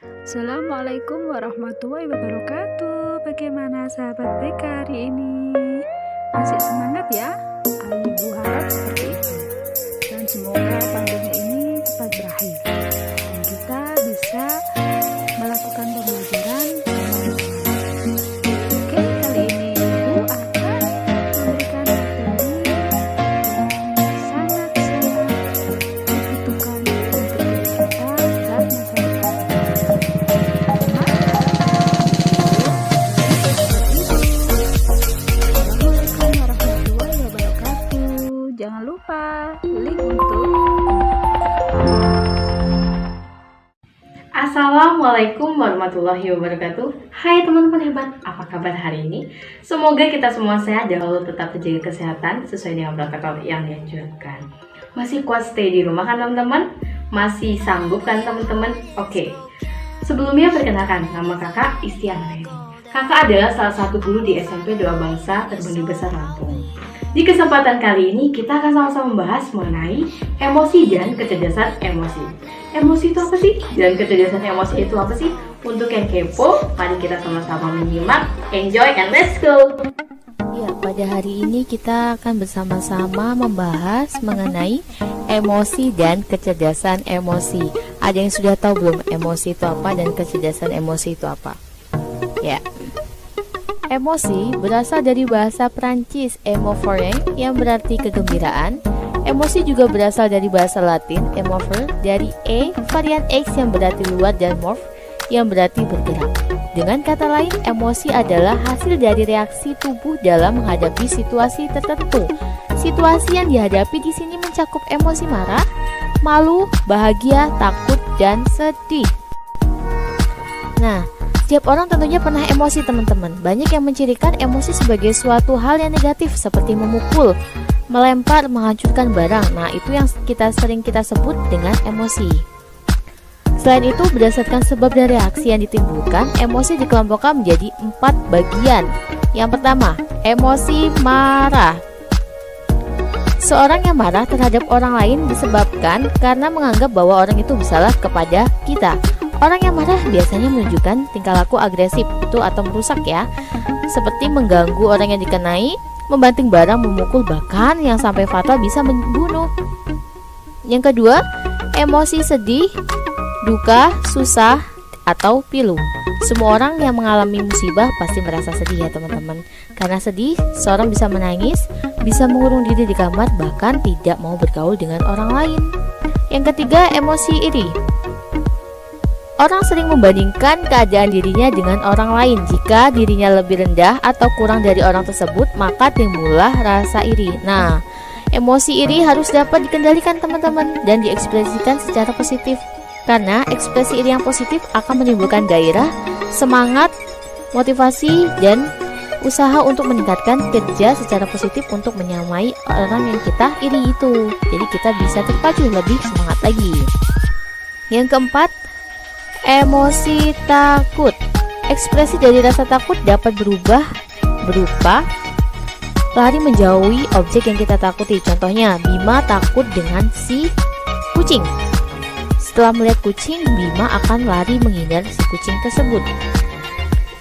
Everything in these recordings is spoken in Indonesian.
Assalamualaikum warahmatullahi wabarakatuh. Bagaimana sahabat BK hari ini? Masih semangat ya? Ibu harap seperti itu. Dan semoga pandemi ini cepat berakhir dan kita bisa melakukan pembelajaran dengan normal. Oke, kali ini Ibu akan memberikan materi yang sangat-sangat dibutuhkan untuk diri kita dan masa depan. Assalamualaikum warahmatullahi wabarakatuh. Jangan lupa link untuk Assalamualaikum warahmatullahi wabarakatuh. Hai teman-teman hebat, apa kabar hari ini? Semoga kita semua sehat dan lalu tetap menjaga kesehatan sesuai dengan protokol yang dianjurkan. Masih kuat stay di rumah kan teman-teman? Masih sanggup kan teman-teman? Oke. Sebelumnya perkenalkan, nama kakak Istiana Reni. Kakak adalah salah satu guru di SMP Doa Bangsa Terbanggi Besar Lampung. Di kesempatan kali ini kita akan sama-sama membahas mengenai emosi dan kecerdasan emosi. Emosi itu apa sih? Dan kecerdasan emosi itu apa sih? Untuk yang kepo, mari kita sama-sama menyimak, enjoy, and let's go! Ya, pada hari ini kita akan bersama-sama membahas mengenai emosi dan kecerdasan emosi. Ada yang sudah tahu belum emosi itu apa dan kecerdasan emosi itu apa? Ya. Emosi berasal dari bahasa Prancis émouvre yang berarti kegembiraan. Emosi juga berasal dari bahasa Latin émover dari varian X yang berarti luar dan morph yang berarti bergerak. Dengan kata lain, emosi adalah hasil dari reaksi tubuh dalam menghadapi situasi tertentu. Situasi yang dihadapi di sini mencakup emosi marah, malu, bahagia, takut, dan sedih. Nah, setiap orang tentunya pernah emosi teman-teman. Banyak yang mencirikan emosi sebagai suatu hal yang negatif seperti memukul, melempar, menghancurkan barang. Nah, itu yang sering kita sebut dengan emosi. Selain itu, berdasarkan sebab dan reaksi yang ditimbulkan, emosi dikelompokkan menjadi 4 bagian. Yang pertama, emosi marah. Seorang yang marah terhadap orang lain disebabkan karena menganggap bahwa orang itu bersalah kepada kita. Orang yang marah biasanya menunjukkan tingkah laku agresif itu atau merusak ya, seperti mengganggu orang yang dikenai, membanting barang, memukul, bahkan yang sampai fatal bisa membunuh. Yang kedua, emosi sedih, duka, susah, atau pilu. Semua orang yang mengalami musibah pasti merasa sedih ya teman-teman. Karena sedih, seorang bisa menangis, bisa mengurung diri di kamar, bahkan tidak mau bergaul dengan orang lain. Yang ketiga, emosi iri. Orang sering membandingkan keadaan dirinya dengan orang lain. Jika dirinya lebih rendah atau kurang dari orang tersebut, maka timbullah rasa iri. Nah, emosi iri harus dapat dikendalikan teman-teman dan diekspresikan secara positif. Karena ekspresi iri yang positif akan menimbulkan gairah, semangat, motivasi, dan usaha untuk meningkatkan kerja secara positif untuk menyamai orang yang kita iri itu. Jadi kita bisa terpacu lebih semangat lagi. Yang keempat, emosi takut. Ekspresi dari rasa takut dapat berubah berupa lari menjauhi objek yang kita takuti. Contohnya, Bima takut dengan si kucing. Setelah melihat kucing, Bima akan lari menghindar si kucing tersebut.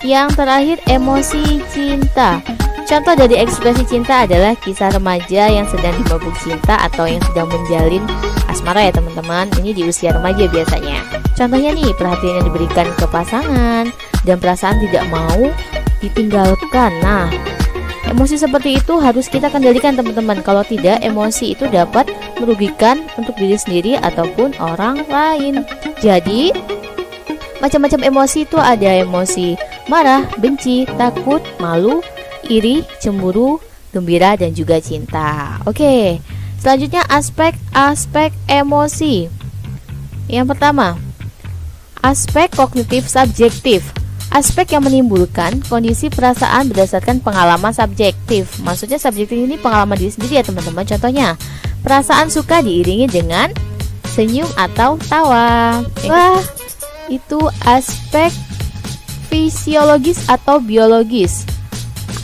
Yang terakhir, emosi cinta. Contoh dari ekspresi cinta adalah kisah remaja yang sedang dimabuk cinta atau yang sedang menjalin asmara ya teman-teman. Ini di usia remaja biasanya. Contohnya nih, perhatian yang diberikan ke pasangan dan perasaan tidak mau ditinggalkan. Nah, emosi seperti itu harus kita kendalikan teman-teman. Kalau tidak, emosi itu dapat merugikan untuk diri sendiri ataupun orang lain. Jadi, macam-macam emosi itu ada emosi marah, benci, takut, malu, iri, cemburu, gembira, dan juga cinta. Oke, selanjutnya aspek emosi. Yang pertama, aspek kognitif subjektif. Aspek yang menimbulkan kondisi perasaan berdasarkan pengalaman subjektif. Maksudnya subjektif ini pengalaman diri sendiri ya teman-teman. Contohnya, perasaan suka diiringi dengan senyum atau tawa. Wah, itu aspek fisiologis atau biologis.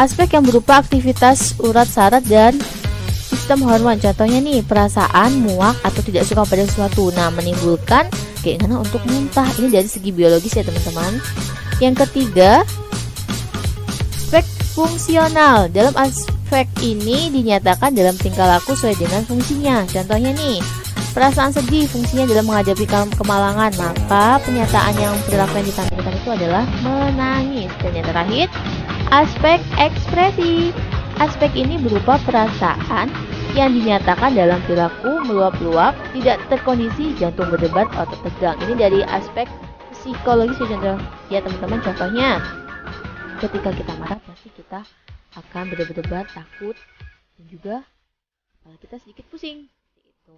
Aspek yang berupa aktivitas urat saraf dan sistem hormon. Contohnya nih, perasaan muak atau tidak suka pada sesuatu. Nah, menimbulkan keinginan untuk muntah. Ini dari segi biologis ya teman-teman. Yang ketiga, aspek fungsional. Dalam aspek ini dinyatakan dalam tingkah laku sesuai dengan fungsinya. Contohnya nih, perasaan sedih fungsinya dalam menghadapi kemalangan, maka penyataan yang perilaku yang ditampilkan itu adalah menangis. Dan yang terakhir, aspek ekspresi. Aspek ini berupa perasaan yang dinyatakan dalam perilaku meluap-luap, tidak terkondisi, jantung berdebar, otot tegang. Ini dari aspek psikologis ya teman-teman. Contohnya, ketika kita marah pasti kita akan berdebar, takut, dan juga kepala kita sedikit pusing. Gitu.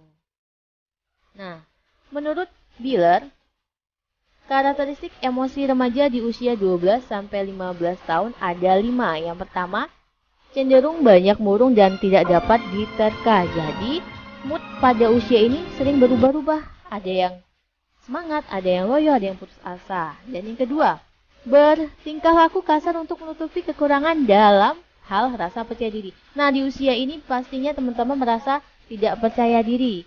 Nah, menurut Biller, karakteristik emosi remaja di usia 12 sampai 15 tahun ada 5. Yang pertama, cenderung banyak murung dan tidak dapat diterka. Jadi, mood pada usia ini sering berubah-ubah. Ada yang semangat, ada yang loyo, ada yang putus asa. Dan yang kedua, bertingkah laku kasar untuk menutupi kekurangan dalam hal rasa percaya diri. Nah, di usia ini pastinya teman-teman merasa tidak percaya diri.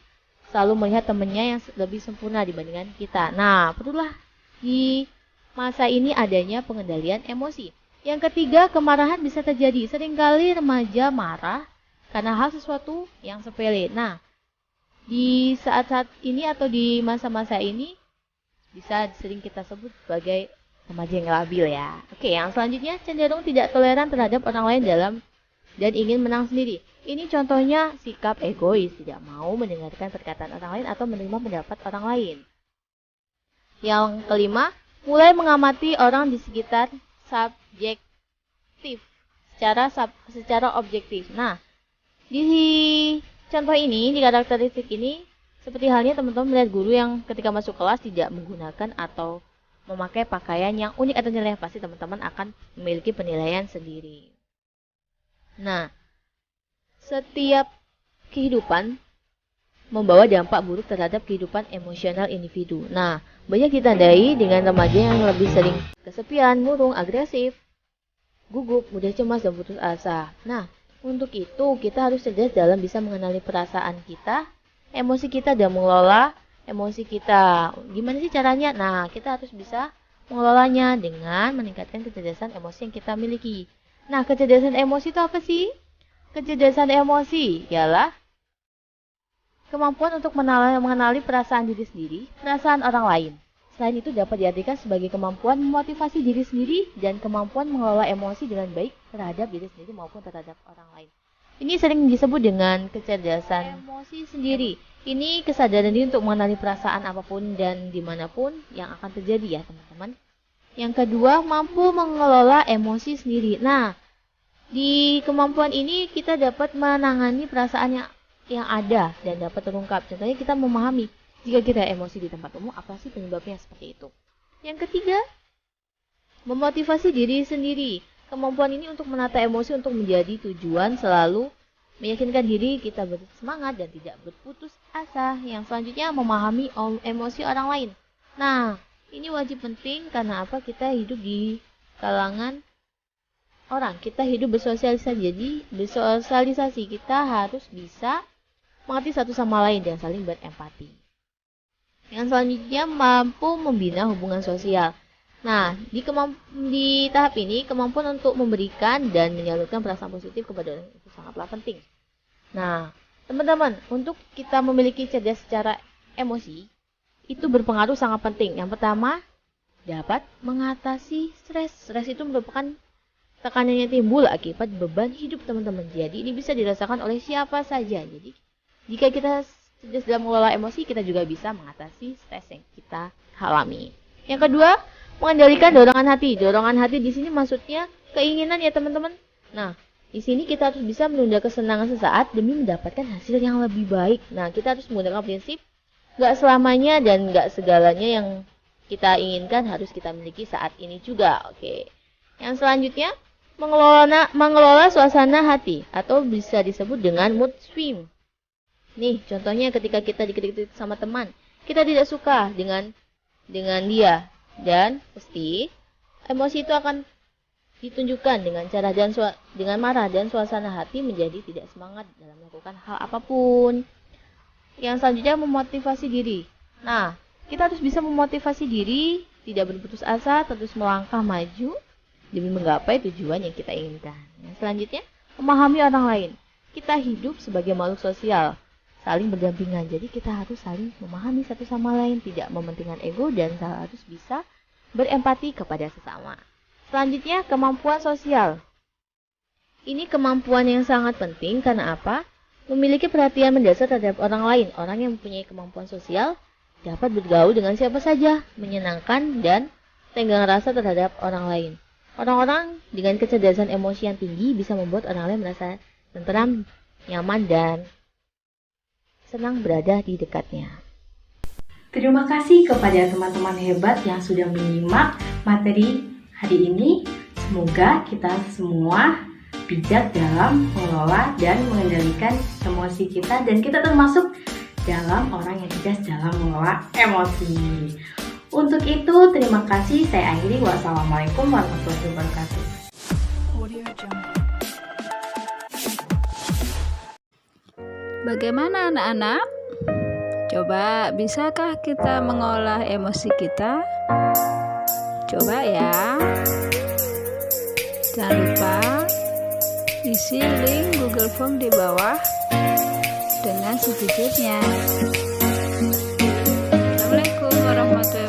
Selalu melihat temannya yang lebih sempurna dibandingkan kita. Nah, perlulah di masa ini adanya pengendalian emosi. Yang ketiga, kemarahan bisa terjadi. Seringkali remaja marah karena hal sesuatu yang sepele. Nah, di saat-saat ini atau di masa-masa ini bisa sering kita sebut sebagai remaja yang labil ya. Oke, yang selanjutnya cenderung tidak toleran terhadap orang lain dan ingin menang sendiri. Ini contohnya sikap egois, tidak mau mendengarkan perkataan orang lain atau menerima pendapat orang lain. Yang kelima, mulai mengamati orang di sekitar subjektif secara objektif. Nah, di contoh ini, di karakteristik ini, seperti halnya teman-teman melihat guru yang ketika masuk kelas tidak menggunakan atau memakai pakaian yang unik atau nyeleneh, pasti teman-teman akan memiliki penilaian sendiri. Nah, setiap kehidupan membawa dampak buruk terhadap kehidupan emosional individu. Nah, banyak ditandai dengan remaja yang lebih sering kesepian, murung, agresif, gugup, mudah cemas, dan putus asa. Nah, untuk itu kita harus cerdas dalam bisa mengenali perasaan kita, emosi kita, dan mengelola emosi kita. Gimana sih caranya? Nah, kita harus bisa mengelolanya dengan meningkatkan kecerdasan emosi yang kita miliki. Nah, kecerdasan emosi itu apa sih? Kecerdasan emosi ialah kemampuan untuk mengenali perasaan diri sendiri, perasaan orang lain. Selain itu dapat diartikan sebagai kemampuan memotivasi diri sendiri dan kemampuan mengelola emosi dengan baik terhadap diri sendiri maupun terhadap orang lain. Ini sering disebut dengan kecerdasan emosi sendiri. Ini kesadaran diri untuk mengenali perasaan apapun dan dimanapun yang akan terjadi ya teman-teman. Yang kedua, mampu mengelola emosi sendiri. Nah, di kemampuan ini kita dapat menangani perasaan yang ada dan dapat terungkap. Contohnya kita memahami jika kita emosi di tempat umum, apa sih penyebabnya seperti itu. Yang ketiga, memotivasi diri sendiri. Kemampuan ini untuk menata emosi untuk menjadi tujuan, selalu meyakinkan diri kita bersemangat dan tidak berputus asa. Yang selanjutnya, memahami emosi orang lain. Nah, ini wajib penting karena apa? Kita hidup di kalangan orang, kita hidup bersosialisasi. Jadi bersosialisasi kita harus bisa mengerti satu sama lain dan saling berempati. Yang selanjutnya, mampu membina hubungan sosial. Nah, di tahap ini kemampuan untuk memberikan dan menyalurkan perasaan positif kepada orang itu sangatlah penting. Nah, teman-teman, untuk kita memiliki cerdas secara emosi itu berpengaruh sangat penting. Yang pertama, dapat mengatasi stres. Stres itu merupakan tekanan yang timbul akibat beban hidup teman-teman. Jadi ini bisa dirasakan oleh siapa saja. Jadi jika kita cerdas dalam mengelola emosi, kita juga bisa mengatasi stres yang kita alami. Yang kedua, mengendalikan dorongan hati. Dorongan hati di sini maksudnya keinginan ya teman-teman. Nah, di sini kita harus bisa menunda kesenangan sesaat demi mendapatkan hasil yang lebih baik. Nah, kita harus menggunakan prinsip gak selamanya dan gak segalanya yang kita inginkan harus kita miliki saat ini juga. Oke. Yang selanjutnya, mengelola suasana hati atau bisa disebut dengan mood swing. Nih, contohnya ketika kita dikritik sama teman, kita tidak suka dengan dia, dan pasti emosi itu akan ditunjukkan dengan cara dan dengan marah, dan suasana hati menjadi tidak semangat dalam melakukan hal apapun. Yang selanjutnya, memotivasi diri. Nah, Kita harus bisa memotivasi diri, tidak berputus asa, terus melangkah maju demi menggapai tujuan yang kita inginkan. Yang selanjutnya, memahami orang lain. Kita hidup sebagai makhluk sosial, saling berdampingan. Jadi kita harus saling memahami satu sama lain, tidak mementingkan ego dan harus bisa berempati kepada sesama. Selanjutnya, kemampuan sosial. Ini kemampuan yang sangat penting karena apa? Memiliki perhatian mendasar terhadap orang lain. Orang yang mempunyai kemampuan sosial dapat bergaul dengan siapa saja, menyenangkan dan tenggang rasa terhadap orang lain. Orang-orang dengan kecerdasan emosi yang tinggi bisa membuat orang lain merasa tenteram, nyaman, dan senang berada di dekatnya. Terima kasih kepada teman-teman hebat yang sudah menyimak materi hari ini. Semoga kita semua bijak dalam mengelola dan mengendalikan emosi kita, dan kita termasuk dalam orang yang cerdas dalam mengelola emosi. Untuk itu, terima kasih. Saya akhiri. Wassalamualaikum warahmatullahi wabarakatuh. Bagaimana anak-anak? Coba, bisakah kita mengolah emosi kita? Coba ya. Jangan lupa isi link Google Form di bawah dengan sujudnya. Assalamualaikum warahmatullahi wabarakatuh.